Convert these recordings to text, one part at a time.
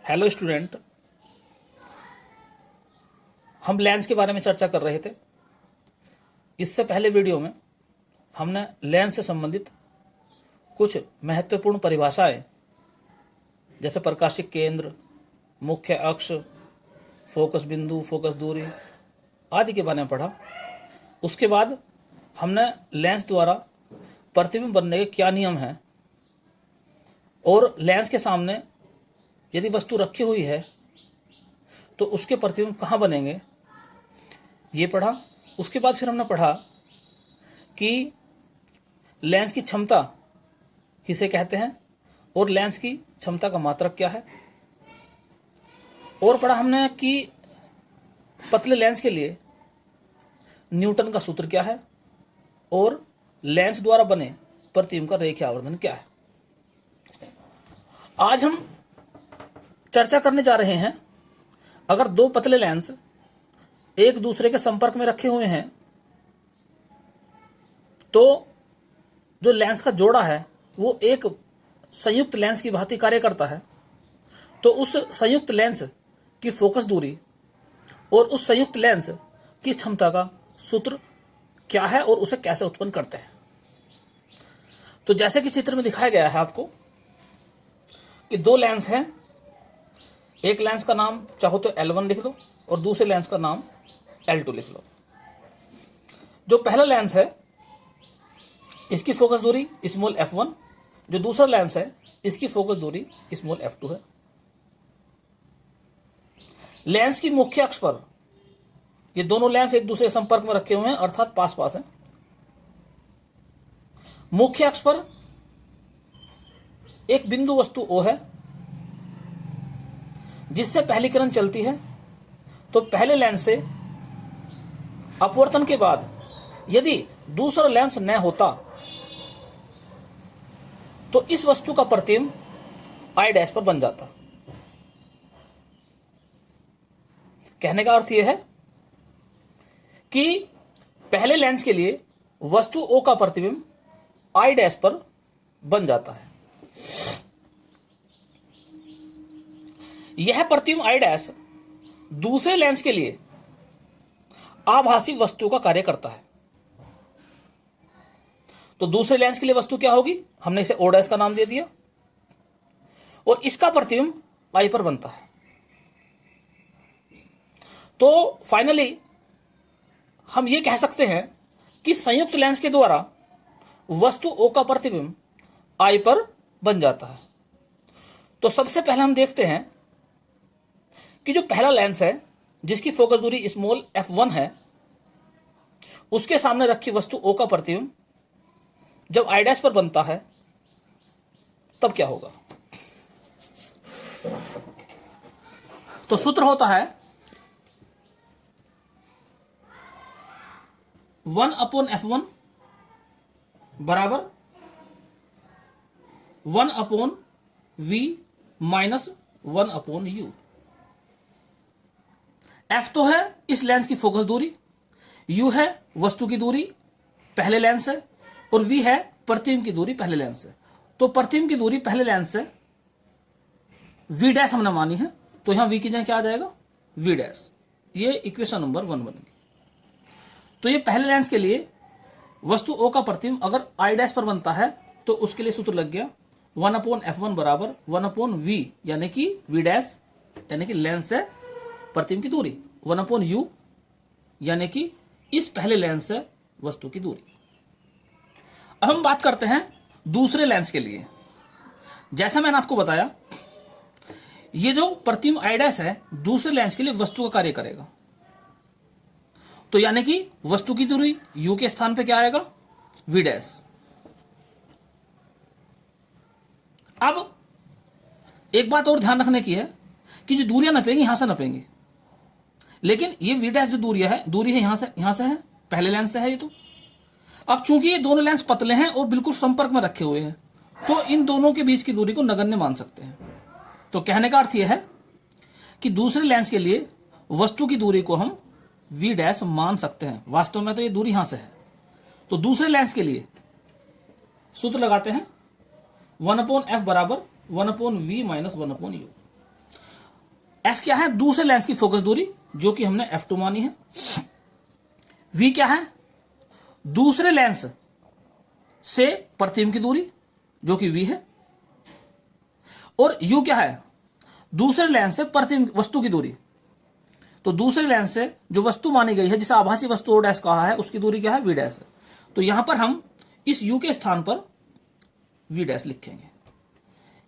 Hello student, हम lens के बारे में चर्चा कर रहे थे। इससे पहले वीडियो में हमने लेंस से संबंधित कुछ महत्वपूर्ण परिभाषाएं जैसे प्रकाशिक केंद्र, मुख्य अक्ष, फोकस बिंदु, फोकस दूरी आदि के बारे में पढ़ा। उसके बाद हमने लेंस द्वारा प्रतिबिंब बनने के क्या नियम हैं और लेंस के सामने यदि वस्तु रखी हुई है तो उसके प्रतिबिंब कहाँ बनेंगे, ये पढ़ा। उसके बाद फिर हमने पढ़ा कि लेंस की क्षमता किसे कहते हैं और लेंस की क्षमता का मात्रक क्या है। और पढ़ा हमने कि पतले लेंस के लिए न्यूटन का सूत्र क्या है और लेंस द्वारा बने प्रतिबिंब का रेखीय आवर्धन क्या है। आज हम चर्चा करने जा रहे हैं, अगर दो पतले लेंस एक दूसरे के संपर्क में रखे हुए हैं तो जो लेंस का जोड़ा है वो एक संयुक्त लेंस की भांति कार्य करता है। तो उस संयुक्त लेंस की फोकस दूरी और उस संयुक्त लेंस की क्षमता का सूत्र क्या है और उसे कैसे उत्पन्न करते हैं। तो जैसे कि चित्र में दिखाया गया है आपको कि दो लेंस हैं, एक लेंस का नाम चाहो तो L1 लिख दो और दूसरे लेंस का नाम L2 लिख लो। जो पहला लेंस है इसकी फोकस दूरी स्मॉल f1, जो दूसरा लेंस है इसकी फोकस दूरी स्मॉल f2 है। लेंस की मुख्य अक्ष पर ये दोनों लेंस एक दूसरे के संपर्क में रखे हुए हैं, अर्थात पास पास हैं। मुख्य अक्ष पर एक बिंदु वस्तु O है जिससे पहली किरण चलती है। तो पहले लेंस से अपवर्तन के बाद यदि दूसरा लेंस न होता तो इस वस्तु का प्रतिबिंब I' पर बन जाता। कहने का अर्थ यह है कि पहले लेंस के लिए वस्तु O का प्रतिबिंब I' पर बन जाता है। यह प्रतिबिंब I' दूसरे लेंस के लिए आभासी वस्तु का कार्य करता है। तो दूसरे लेंस के लिए वस्तु क्या होगी, हमने इसे O' का नाम दे दिया और इसका प्रतिबिंब I पर बनता है। तो फाइनली हम ये कह सकते हैं कि संयुक्त लेंस के द्वारा वस्तु O का प्रतिबिंब I पर बन जाता है। तो सबसे पहले हम देखते हैं कि जो पहला लेंस है जिसकी फोकस दूरी स्मॉल f1 है, उसके सामने रखी वस्तु O का प्रतिबिंब जब I' पर बनता है तब क्या होगा। तो सूत्र होता है 1/f1 बराबर 1/v माइनस 1/u। f तो है इस लेंस की फोकस दूरी, u है वस्तु की दूरी पहले लेंस से और v है प्रतिबिंब की दूरी पहले लेंस से। तो प्रतिबिंब की दूरी पहले लेंस से v' हमने मानी है, तो यहां v की जगह क्या आ जाएगा, v'। ये इक्वेशन नंबर 1 बनेगी। तो ये पहले लेंस के लिए वस्तु O का प्रतिबिंब अगर I' पर बनता है तो उसके लिए सूत्र लग गया 1/f1 बराबर 1/v यानी कि v' यानी कि लेंस से प्रतिबिंब की दूरी, 1/u यानी कि इस पहले लेंस से वस्तु की दूरी। अब हम बात करते हैं दूसरे लेंस के लिए। जैसा मैंने आपको बताया, ये जो प्रतिबिंब I' है दूसरे लेंस के लिए वस्तु का कार्य करेगा। तो यानी कि वस्तु की दूरी u के स्थान पे क्या आएगा, v'। अब एक बात और ध्यान रखने की है कि जो दूरियां नपेंगी यहां से नपेंगी, लेकिन ये v' जो दूरी है यहां से है, पहले लेंस से है ये। तो अब चूंकि ये दोनों लेंस पतले हैं और बिल्कुल संपर्क में रखे हुए हैं तो इन दोनों के बीच की दूरी को नगण्य मान सकते हैं। तो कहने का अर्थ यह है कि दूसरे लेंस के लिए वस्तु की दूरी को हम v' मान सकते हैं। वास्तव में तो ये दूरी यहां से है। तो दूसरे लेंस के लिए सूत्र लगाते हैं 1/f बराबर 1/v माइनस 1/u। f क्या है, दूसरे लेंस की फोकस दूरी जो कि हमने f2 मानी है। v क्या है, दूसरे लेंस से प्रतिबिंब की दूरी जो कि v है। और u क्या है, दूसरे लेंस से प्रतिबिंब वस्तु की दूरी। तो दूसरे लेंस से जो वस्तु मानी गई है, जिसे आभासी वस्तु ओ डैश कहा है, उसकी दूरी क्या है, v डैश है। तो यहां पर हम इस u के स्थान पर v डैश लिखेंगे।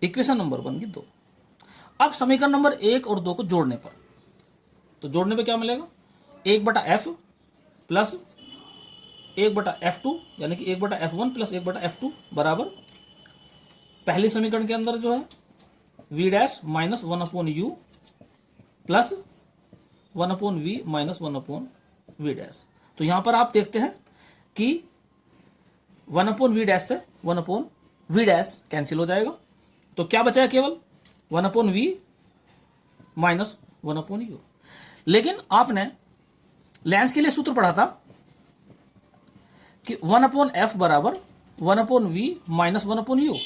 इक्वेशन नंबर 1 की 2। अब समीकरण नंबर 1 और 2 को जोड़ने पर, तो जोड़ने पे क्या मिलेगा, 1/f प्लस 1/f2 यानी कि 1/f1 प्लस 1/f2 बराबर पहली समीकरण के अंदर जो है v dash minus 1/u plus 1/v minus 1/v dash. तो यहां पर आप देखते हैं कि 1/v डैश से 1/v डैश कैंसिल हो जाएगा। तो क्या बचाया, केवल 1/v माइनस 1/u। लेकिन आपने लेंस के लिए सूत्र पढ़ा था कि 1/f बराबर 1/v माइनस 1/u।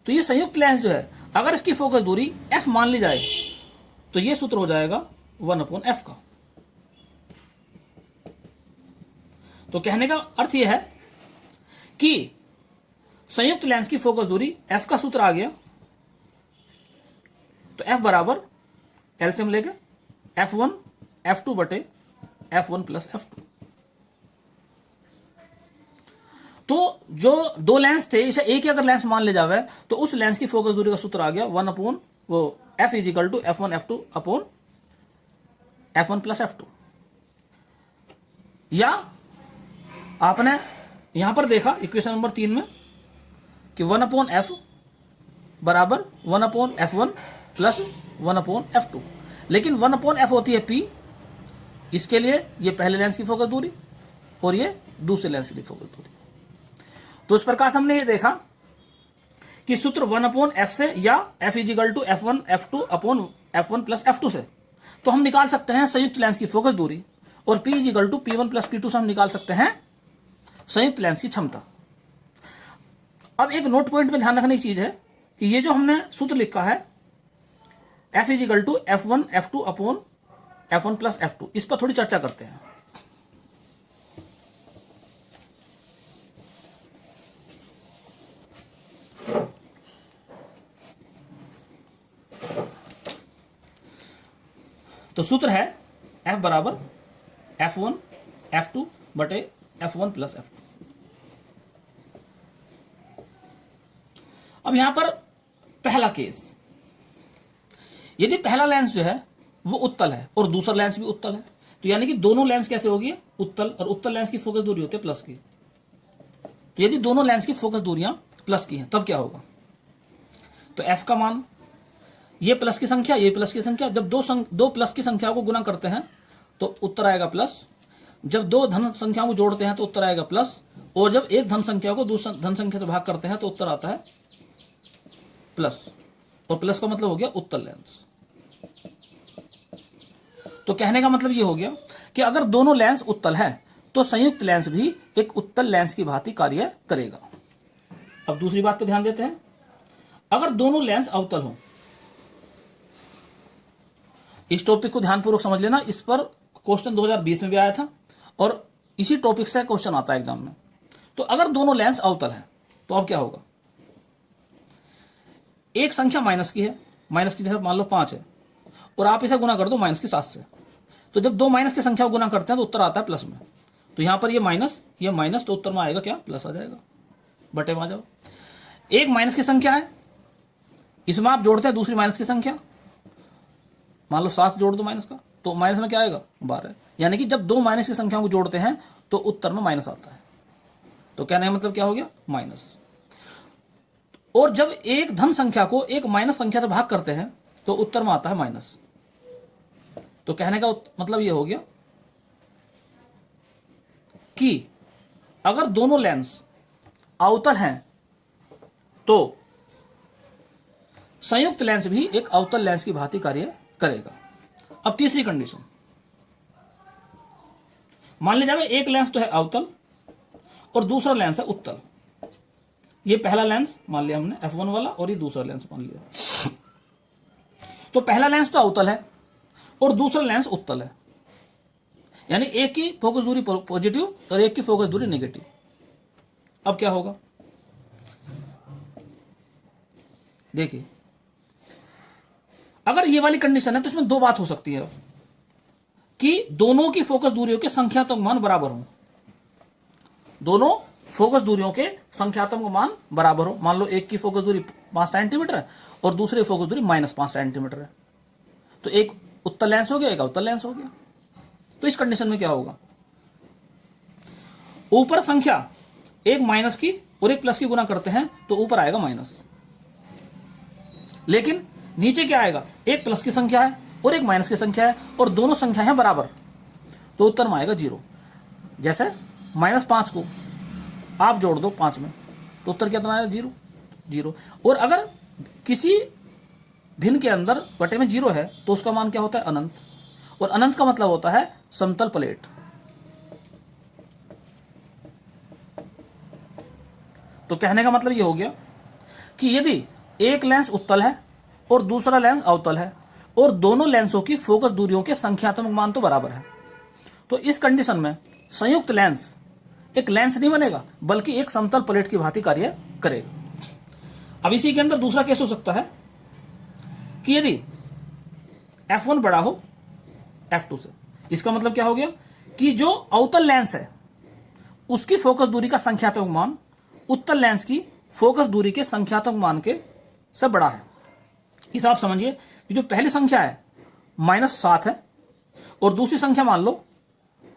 तो ये संयुक्त लेंस जो है, अगर इसकी फोकस दूरी f मान ली जाए तो ये सूत्र हो जाएगा 1/f का। तो कहने का अर्थ यह है कि संयुक्त लेंस की फोकस दूरी f का सूत्र आ गया। तो f बराबर एलसीएम लेके f1 f2 बटे f1 प्लस f2। तो जो दो लेंस थे, इसे एक ही अगर लेंस मान ले जावे तो उस लेंस की फोकस दूरी का सूत्र आ गया 1 वो f is equal to f1 f2 upon f1 plus f2। या आपने यहां पर देखा इक्वेशन नंबर 3 में कि 1/f बराबर 1/f1 प्लस 1/f2। लेकिन 1/f होती है p, इसके लिए ये पहले लेंस की फोकस दूरी और ये दूसरे लेंस की फोकस दूरी। तो इस प्रकार हमने ये देखा कि सूत्र 1/f से या f is equal to f1 f2 upon f1 plus f2 से तो हम निकाल सकते हैं संयुक्त लेंस की फोकस दूरी, और p is equal to p1 plus p2 से हम निकाल सकते हैं संयुक्त लेंस की क्षमता। अब एक नोट पॉइंट में ध्यान रखने की चीज है कि ये जो हमने सूत्र लिखा है f is equal to f1 f2 upon f1 plus f2, इस पर थोड़ी चर्चा करते हैं। तो सूत्र है f बराबर f1 f2 बटे f1 प्लस f2। अब यहां पर पहला केस, यदि पहला लेंस जो है वो उत्तल है और दूसरा लेंस भी उत्तल है, तो यानी कि दोनों लेंस कैसे होगी, उत्तल, और उत्तल लेंस की फोकस दूरी होती है प्लस की। तो यदि दोनों लेंस की फोकस दूरियां प्लस की हैं तब क्या होगा, तो f का मान, ये प्लस की संख्या ये प्लस की संख्या, जब दो प्लस की संख्या को गुना करते हैं तो उत्तर आएगा प्लस, जब दो धन संख्याओं को जोड़ते हैं तो उत्तर आएगा प्लस, और जब एक धन संख्या को दूसरी धन संख्या से भाग करते हैं तो उत्तर आता है प्लस, और प्लस का मतलब हो गया उत्तल लेंस। तो कहने का मतलब ये हो गया कि अगर दोनों लेंस उत्तल है तो संयुक्त लेंस भी एक उत्तल लेंस की भांति कार्य करेगा। अब दूसरी बात पे ध्यान देते हैं, अगर दोनों लेंस अवतल हों, इस टॉपिक को ध्यानपूर्वक समझ लेना, इस पर क्वेश्चन 2020 में भी आया था और इसी टॉपिक से क्वेश्चन आता है एग्जाम में। तो अगर दोनों लेंस अवतल है तो अब क्या होगा, एक संख्या माइनस की है, माइनस की जगह मान लो 5 है, और आप इसे गुना कर दो माइनस की 7 से, तो जब दो माइनस की संख्या को गुना करते हैं तो उत्तर आता है प्लस में। तो यहां पर ये माइनस तो उत्तर में आएगा क्या, प्लस आ जाएगा, बटे में आ जाओ। एक माइनस की संख्या है, इसमें आप जोड़ते हैं दूसरी माइनस की संख्या, मान लो 7 जोड़ दो माइनस का, तो माइनस में क्या आएगा 12, यानी कि जब दो माइनस की संख्याओं को जोड़ते हैं तो उत्तर में माइनस आता है। तो कहने का मतलब क्या हो गया, माइनस। और जब एक धन संख्या को एक माइनस संख्या से भाग करते हैं तो उत्तर में आता है माइनस। तो कहने का मतलब यह हो गया कि अगर दोनों लेंस अवतल हैं तो संयुक्त लेंस भी एक अवतल लेंस की भांति कार्य करेगा। अब तीसरी कंडीशन, मान लीजिए एक लेंस तो है अवतल और दूसरा लेंस है उत्तल। ये पहला लेंस मान लिया हमने f1 वाला और ये दूसरा लेंस मान लिया। तो पहला लेंस तो अवतल है और दूसरा लेंस उत्तल है, यानी एक की फोकस दूरी पॉजिटिव और एक की फोकस दूरी नेगेटिव। अब क्या होगा, देखिए अगर ये वाली कंडीशन है तो इसमें दो बात हो सकती है कि दोनों की फोकस दूरियों के संख्यात्मक मान बराबर हों, दोनों फोकस दूरियों के संख्यात्मक मान बराबर हो। मान लो एक की फोकस दूरी 5 सेंटीमीटर है और दूसरे की फोकस दूरी -5 सेंटीमीटर है, तो एक उत्तल लेंस हो गया, एक अवतल लेंस हो गया। तो इस कंडीशन में क्या होगा, ऊपर संख्या एक माइनस की और एक प्लस की गुना करते हैं तो ऊपर आएगा माइनस, लेकिन नीचे क्या आएगा, एक प्लस की संख्या है और एक माइनस की संख्या है और दोनों संख्या है बराबर, तो उत्तर में आएगा 0। जैसे -5 को आप जोड़ दो 5 में तो उत्तर कितना आएगा, 0 0। और अगर किसी भिन्न के अंदर बटे में 0 है तो उसका मान क्या होता है, अनंत, और अनंत का मतलब होता है समतल प्लेट। तो कहने का मतलब ये हो गया कि यदि एक लेंस उत्तल है और दूसरा लेंस अवतल है और दोनों लेंसों की फोकस दूरियों के संख्यात्मक मान तो बराबर है, तो इस कंडीशन में संयुक्त लेंस एक लेंस नहीं बनेगा बल्कि एक समतल प्लेट की भांति कार्य करेगा। अब इसी के अंदर दूसरा केस हो सकता है कि यदि f1 बड़ा हो f2 से, इसका मतलब क्या हो गया कि जो अवतल लेंस है उसकी फोकस दूरी का संख्यात्मक मान उत्तल लेंस की फोकस दूरी के संख्यात्मक मान के से बड़ा है। इस आप समझिए कि जो पहली संख्या है -7 है और दूसरी संख्या मान लो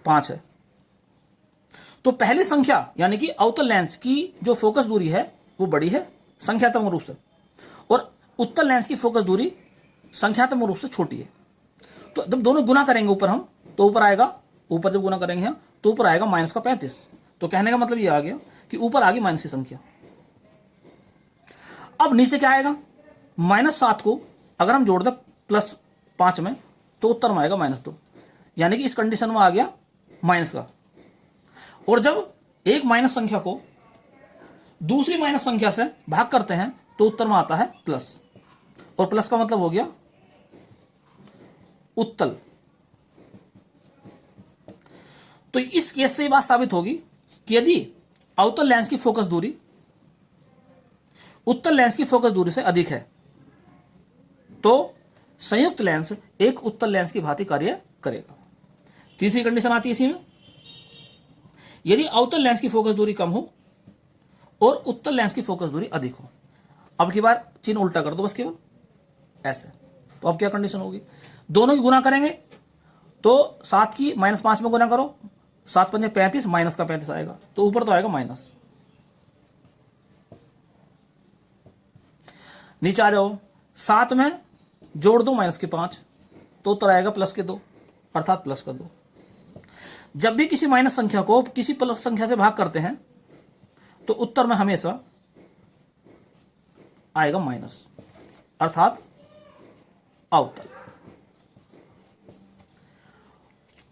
5 है, तो पहली संख्या यानी कि अवतल लेंस की जो फोकस दूरी है वो बड़ी है संख्यात्मक रूप से, और उत्तल लेंस की फोकस दूरी संख्यात्मक रूप से छोटी है। तो जब दोनों गुना करेंगे ऊपर हम, तो ऊपर आएगा, ऊपर जब गुना करेंगे हम तो ऊपर आएगा -35। तो कहने का मतलब ये आ गया कि ऊपर आ गई माइनस की संख्या। अब नीचे क्या आएगा, -7 को अगर हम जोड़ दें +5 में तो उत्तर में आएगा -2, यानी कि इस कंडीशन में आ गया माइनस का। और जब एक माइनस संख्या को दूसरी माइनस संख्या से भाग करते हैं तो उत्तर में आता है प्लस, और प्लस का मतलब हो गया उत्तल। तो इस केस से ये बात साबित होगी कि यदि अवतल लेंस की फोकस दूरी उत्तल लेंस की फोकस दूरी से अधिक है तो संयुक्त लेंस एक उत्तल लेंस की भांति कार्य करेगा। तीसरी कंडीशन आती है इसी में, यदि अवतल लेंस की फोकस दूरी कम हो और उत्तल लेंस की फोकस दूरी अधिक हो। अब की बार चिन्ह उल्टा कर दो बस केवल ऐसे, तो अब क्या कंडीशन होगी, दोनों की गुना करेंगे तो 7 की -5 में गुना करो, 7 पंजे 35, माइनस का 35 आएगा, तो ऊपर तो आएगा माइनस। नीचे आ जाओ, 7 में जोड़ दो -5 तो उत्तर आएगा +2, अर्थात +2। जब भी किसी माइनस संख्या को किसी प्लस संख्या से भाग करते हैं तो उत्तर में हमेशा आएगा माइनस, अर्थात अवतल।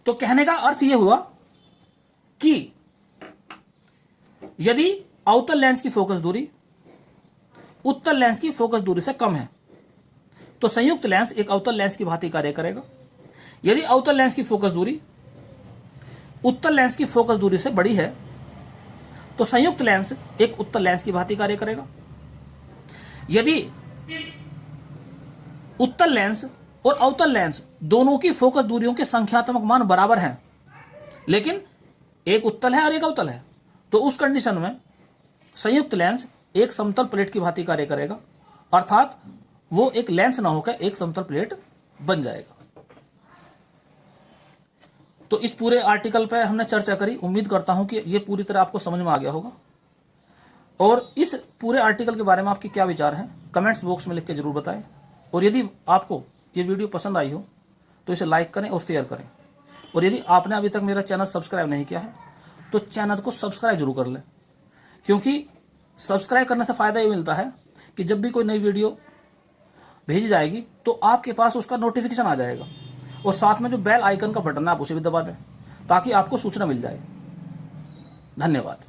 तो कहने का अर्थ यह हुआ कि यदि अवतल लेंस की फोकस दूरी उत्तल लेंस की फोकस दूरी से कम है तो संयुक्त लेंस एक अवतल लेंस की भांति कार्य करेगा। यदि अवतल लेंस की फोकस दूरी उत्तल लेंस की फोकस दूरी से बड़ी है तो संयुक्त लेंस एक उत्तल लेंस की भांति कार्य करेगा। यदि उत्तल लेंस और अवतल लेंस दोनों की फोकस दूरियों के संख्यात्मक मान बराबर हैं लेकिन एक उत्तल है और एक अवतल है, तो उस कंडीशन में संयुक्त लेंस एक समतल प्लेट की भांति कार्य करेगा, अर्थात वो एक लेंस ना होकर एक समतल प्लेट बन जाएगा। तो इस पूरे आर्टिकल पे हमने चर्चा करी, उम्मीद करता हूं कि ये पूरी तरह आपको समझ में आ गया होगा। और इस पूरे आर्टिकल के बारे में आपके क्या विचार हैं कमेंट्स बॉक्स में लिख के जरूर बताएं। और यदि आपको ये वीडियो पसंद आई हो तो इसे लाइक करें और शेयर करें। और यदि आपने अभी तक मेरा चैनल सब्सक्राइब नहीं किया है तो चैनल को सब्सक्राइब जरूर कर लें, क्योंकि सब्सक्राइब करने से फ़ायदा ये मिलता है कि जब भी कोई नई वीडियो भेजी जाएगी तो आपके पास उसका नोटिफिकेशन आ जाएगा, और साथ में जो बेल आइकन का बटन है आप उसे भी दबा दें ताकि आपको सूचना मिल जाए। धन्यवाद।